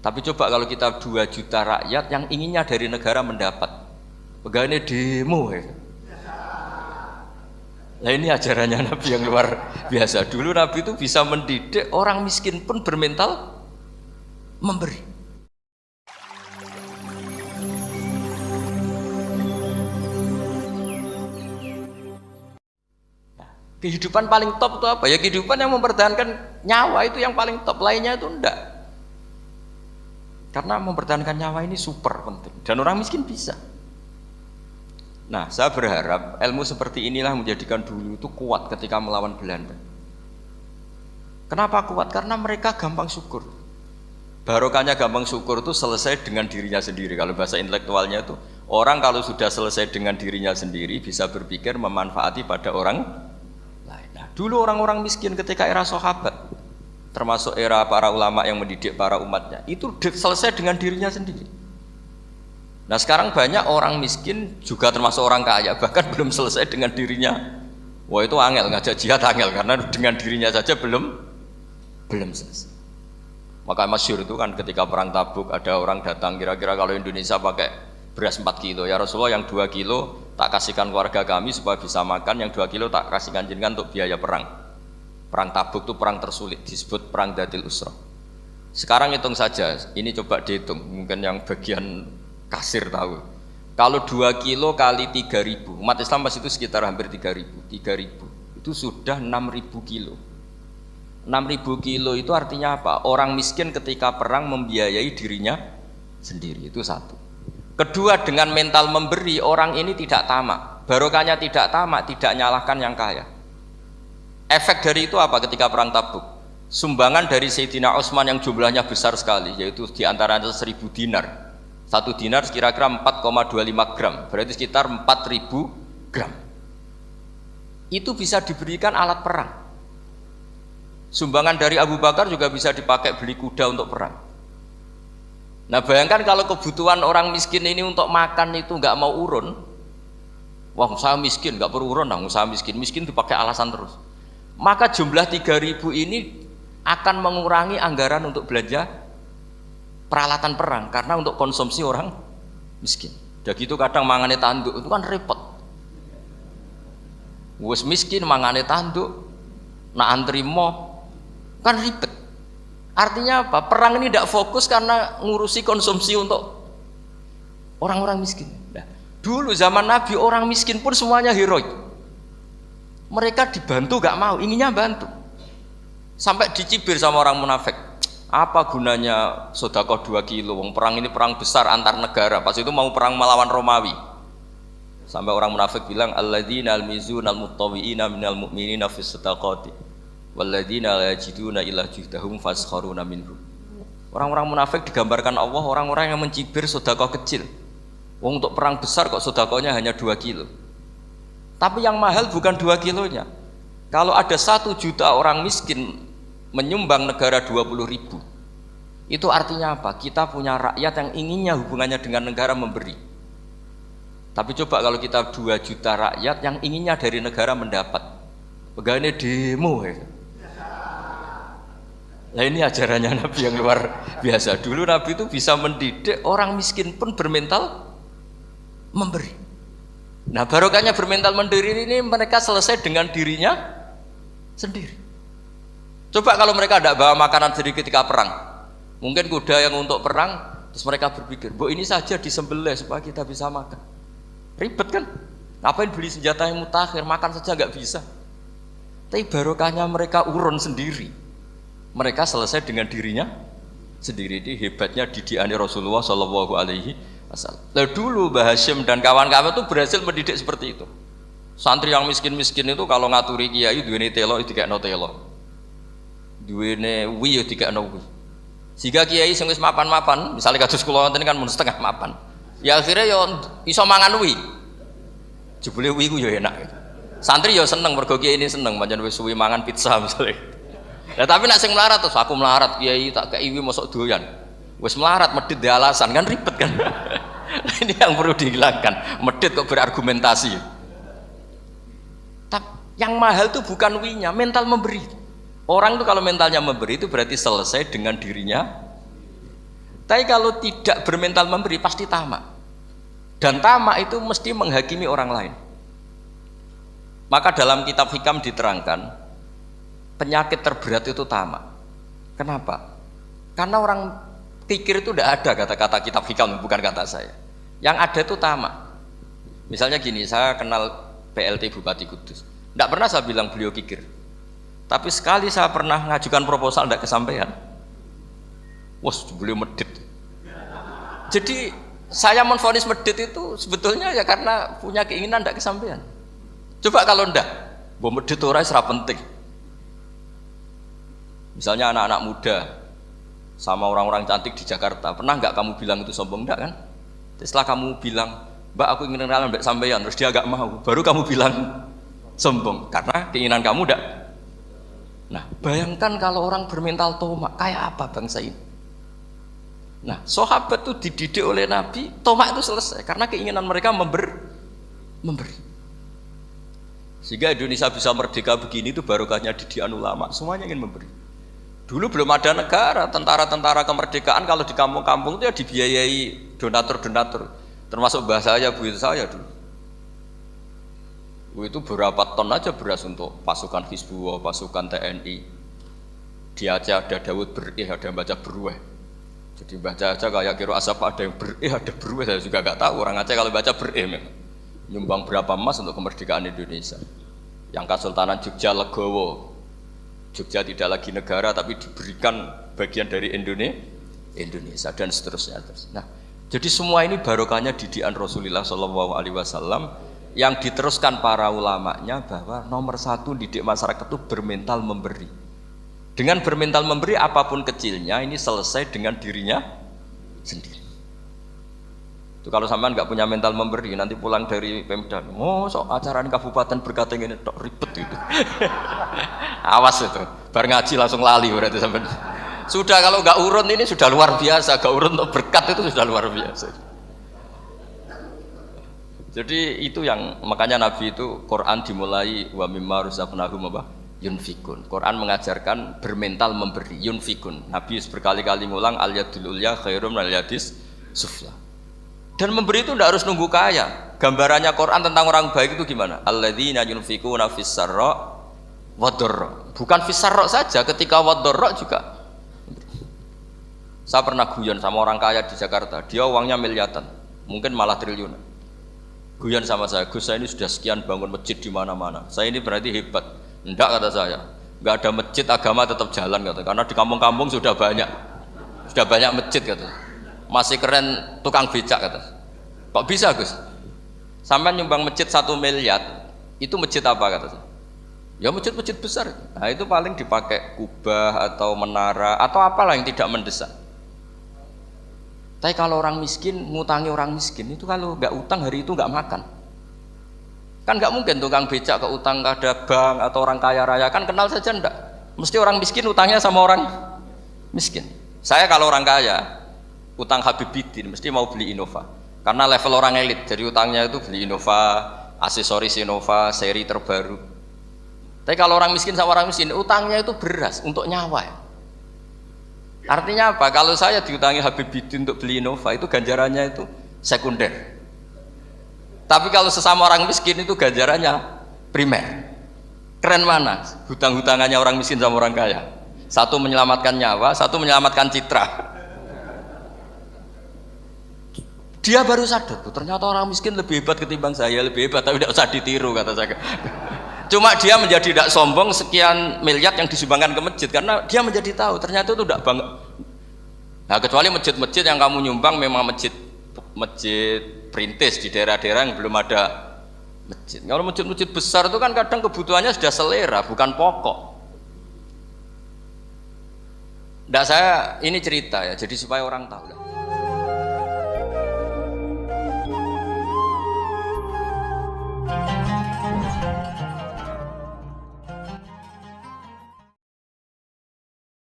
Tapi coba kalau kita 2 juta rakyat yang inginnya dari negara mendapat, pegawainya demo ya. Nah ini ajarannya Nabi yang luar biasa. Dulu Nabi itu bisa mendidik orang miskin pun bermental memberi. Nah, kehidupan paling top itu apa? Ya kehidupan yang mempertahankan nyawa itu yang paling top, lainnya itu enggak. Karena mempertahankan nyawa ini super penting dan orang miskin bisa. Nah, saya berharap ilmu seperti inilah menjadikan dulu itu kuat ketika melawan Belanda. Kenapa kuat? Karena mereka gampang syukur. Barokahnya gampang syukur itu selesai dengan dirinya sendiri. Kalau bahasa intelektualnya itu, orang kalau sudah selesai dengan dirinya sendiri bisa berpikir memanfaati pada orang lain. Nah, dulu orang-orang miskin ketika era sahabat, termasuk era para ulama yang mendidik para umatnya, itu selesai dengan dirinya sendiri. Nah sekarang banyak orang miskin juga termasuk orang kaya, bahkan belum selesai dengan dirinya. Wah itu angel, ngajak jihad angel, karena dengan dirinya saja belum selesai. Maka masyhur itu kan ketika perang Tabuk, ada orang datang, kira-kira kalau Indonesia pakai beras 4 kilo, ya Rasulullah yang 2 kilo tak kasihkan keluarga kami supaya bisa makan, yang 2 kilo tak kasihkan jenengan untuk biaya perang. Perang Tabuk itu perang tersulit, disebut perang Dhatil Usra. Sekarang hitung saja, ini coba dihitung, mungkin yang bagian kasir tahu. Kalau 2 kilo kali 3.000, umat Islam pas itu sekitar hampir 3.000, itu sudah 6.000 kilo. 6.000 kilo itu artinya apa? Orang miskin ketika perang membiayai dirinya sendiri, itu satu. Kedua, dengan mental memberi, orang ini tidak tamak. Barokahnya tidak tamak, tidak nyalahkan yang kaya. Efek dari itu apa ketika perang Tabuk? Sumbangan dari Sayyidina Utsman yang jumlahnya besar sekali, yaitu diantaranya 1.000 dinar. 1 dinar kira-kira 4,25 gram, berarti sekitar 4.000 gram. Itu bisa diberikan alat perang. Sumbangan dari Abu Bakar juga bisa dipakai beli kuda untuk perang. Nah bayangkan kalau kebutuhan orang miskin ini untuk makan itu nggak mau urun. Wah saya miskin, nggak perlu urun, saya miskin dipakai alasan terus. Maka jumlah 3.000 ini akan mengurangi anggaran untuk belanja peralatan perang karena untuk konsumsi orang miskin. Udah gitu kadang mangane tanduk itu kan repot. Wes miskin mangane tanduk, nak antri mo kan ribet. Artinya apa? Perang ini tidak fokus karena ngurusi konsumsi untuk orang-orang miskin. Nah, dulu zaman Nabi orang miskin pun semuanya heroik. Mereka dibantu gak mau, inginnya bantu. Sampai dicibir sama orang munafik. Apa gunanya sedekah 2 kilo? Perang ini perang besar antar negara. Pas itu mau perang melawan Romawi. Sampai orang munafik bilang alladzina almizuna almuttawwiina minal mu'minina fis sadaqati walladzina la yajiduna illa juhdahum faskharuna minhum. Orang-orang munafik digambarkan Allah orang-orang yang mencibir sedekah kecil. Wong untuk perang besar kok sedekahnya hanya 2 kilo. Tapi yang mahal bukan 2 kilonya. Kalau ada 1 juta orang miskin menyumbang negara 20.000, itu artinya apa? Kita punya rakyat yang inginnya hubungannya dengan negara memberi. Tapi coba kalau kita 2 juta rakyat yang inginnya dari negara mendapat, pegawainya demo ya. Nah ini ajarannya Nabi yang luar biasa. Dulu Nabi itu bisa mendidik orang miskin pun bermental memberi. Nah barokahnya bermental mandiri ini mereka selesai dengan dirinya sendiri. Coba kalau mereka tidak bawa makanan sendiri ketika perang, mungkin kuda yang untuk perang, terus mereka berpikir, bu ini saja disembelih supaya kita bisa makan. Ribet kan? Ngapain beli senjata yang mutakhir, makan saja nggak bisa. Tapi barokahnya mereka urun sendiri. Mereka selesai dengan dirinya sendiri. Ini hebatnya didikannya Rasulullah Shallallahu Alaihi Wasallam. Lalu dulu Mbah Hashim dan kawan-kawan itu berhasil mendidik seperti itu. Santri yang miskin-miskin itu kalau ngaturi kiai duwene telo dikekno telo. Duwene wi ya dikekno wi. Sehingga kiai sing wis mapan-mapan, misalnya kados kula wonten kan mun setengah mapan. Ya akhirnya ya iso mangan wi. Jebule wi ku ya enak. Santri ya seneng mergo kiai ini seneng pancen wis suwi mangan pizza misalnya. Nah, tapi nak sing melarat terus aku melarat kiai tak kei wi mosok doyan. Wis melarat medhit di alasan kan ribet kan. Ini yang perlu dihilangkan. Medhit kok berargumentasi. Tapi yang mahal itu bukan winya, mental memberi. Orang itu kalau mentalnya memberi itu berarti selesai dengan dirinya. Tapi kalau tidak bermental memberi pasti tamak. Dan tamak itu mesti menghakimi orang lain. Maka dalam kitab hikam diterangkan penyakit terberat itu tamak. Kenapa? Karena orang kikir itu tidak ada kata-kata kitab hikam, bukan kata saya. Yang ada itu tamak. Misalnya gini, saya kenal PLT Bupati Kudus. Tidak pernah saya bilang beliau kikir. Tapi sekali saya pernah ngajukan proposal tidak kesampaian. Wah, beliau medit. Jadi saya menvonis medit itu sebetulnya ya karena punya keinginan tidak kesampaian. Coba kalau ndak, bom medit orang serap penting. Misalnya anak-anak muda sama orang-orang cantik di Jakarta, pernah nggak kamu bilang itu sombong? Ndak kan? Setelah kamu bilang, Mbak aku ingin kenalan Mbak sampeyan, terus dia agak mau, baru kamu bilang sombong karena keinginan kamu ndak. Nah, bayangkan kalau orang bermental tomak, kayak apa bangsa ini? Nah, sahabat itu dididik oleh Nabi, tomak itu selesai karena keinginan mereka memberi. Sehingga Indonesia bisa merdeka begini itu barokahnya didikan ulama, semuanya ingin memberi. Dulu belum ada negara, tentara-tentara kemerdekaan kalau di kampung-kampung itu ya dibiayai donatur-donatur, termasuk bahasa saya, buyut saya dulu. Itu berapa ton aja beras untuk pasukan Hizbullah, pasukan TNI. Di Aceh ada Dawud berih, ada yang baca berueh. Jadi baca aja kayak kira asap ada yang berih, ada berueh, saya juga nggak tahu orang Aceh kalau baca berih memang. Nyumbang berapa emas untuk kemerdekaan Indonesia. Yang Kesultanan Jogja Legowo, Jogja tidak lagi negara tapi diberikan bagian dari Indonesia dan seterusnya. Nah, jadi semua ini barokahnya didikan Rasulullah SAW yang diteruskan para ulamanya bahwa nomor satu didik masyarakat itu bermental memberi. Dengan bermental memberi apapun kecilnya ini selesai dengan dirinya sendiri. Itu kalau sampean nggak punya mental memberi, nanti pulang dari Pemda, sok acara ini kabupaten berkata ini tok ribet itu. Awas itu, bar ngaji langsung lali berarti sampean. Sudah kalau nggak urun ini sudah luar biasa, nggak urun untuk berkat itu sudah luar biasa. Jadi itu yang makanya Nabi itu Quran dimulai wa mimma razaqnahum yunfikun. Quran mengajarkan bermental memberi, yunfikun. Nabi berkali-kali ngulang al yadul ulya khairum al yadis sufla. Dan memberi itu tidak harus nunggu kaya. Gambarannya Quran tentang orang baik itu gimana? Alladzina yunfikuna fis sarra wad dharra. Bukan fis sarra saja, ketika wad dharra juga. Saya pernah guyon sama orang kaya di Jakarta, dia uangnya miliaran, mungkin malah triliunan. Guyon sama saya, Gus saya ini sudah sekian bangun masjid di mana-mana. Saya ini berarti hebat. Enggak kata saya. Enggak ada masjid agama tetap jalan kata. Karena di kampung-kampung sudah banyak masjid kata. Masih keren tukang becak kata. Kok bisa Gus? Sampai nyumbang masjid 1 miliar, itu masjid apa kata saya? Ya masjid-masjid besar. Nah itu paling dipakai kubah atau menara atau apalah yang tidak mendesak. Tapi kalau orang miskin ngutangi orang miskin itu kalau nggak utang hari itu nggak makan. Kan nggak mungkin tukang becak ke utang ada bank atau orang kaya raya kan kenal saja ndak. Mesti orang miskin utangnya sama orang miskin. Saya kalau orang kaya utang Habibidin mesti mau beli Innova karena level orang elit jadi utangnya itu beli Innova, aksesoris Innova, seri terbaru. Tapi kalau orang miskin sama orang miskin utangnya itu beras untuk nyawa ya. Artinya apa? Kalau saya diutangi Habibidin untuk beli Innova itu ganjarannya itu sekunder. Tapi kalau sesama orang miskin itu ganjarannya primer. Keren mana? Hutang-hutangannya orang miskin sama orang kaya. Satu menyelamatkan nyawa, satu menyelamatkan citra. Dia baru sadar, ternyata orang miskin lebih hebat ketimbang saya, lebih hebat tapi tidak usah ditiru kata saya. Cuma dia menjadi tidak sombong sekian miliar yang disumbangkan ke masjid karena dia menjadi tahu ternyata itu tidak banget. Nah kecuali masjid-masjid yang kamu nyumbang memang masjid perintis di daerah-daerah yang belum ada masjid. Kalau masjid-masjid besar itu kan kadang kebutuhannya sudah selera bukan pokok. Tidak saya ini cerita ya, jadi supaya orang tahu.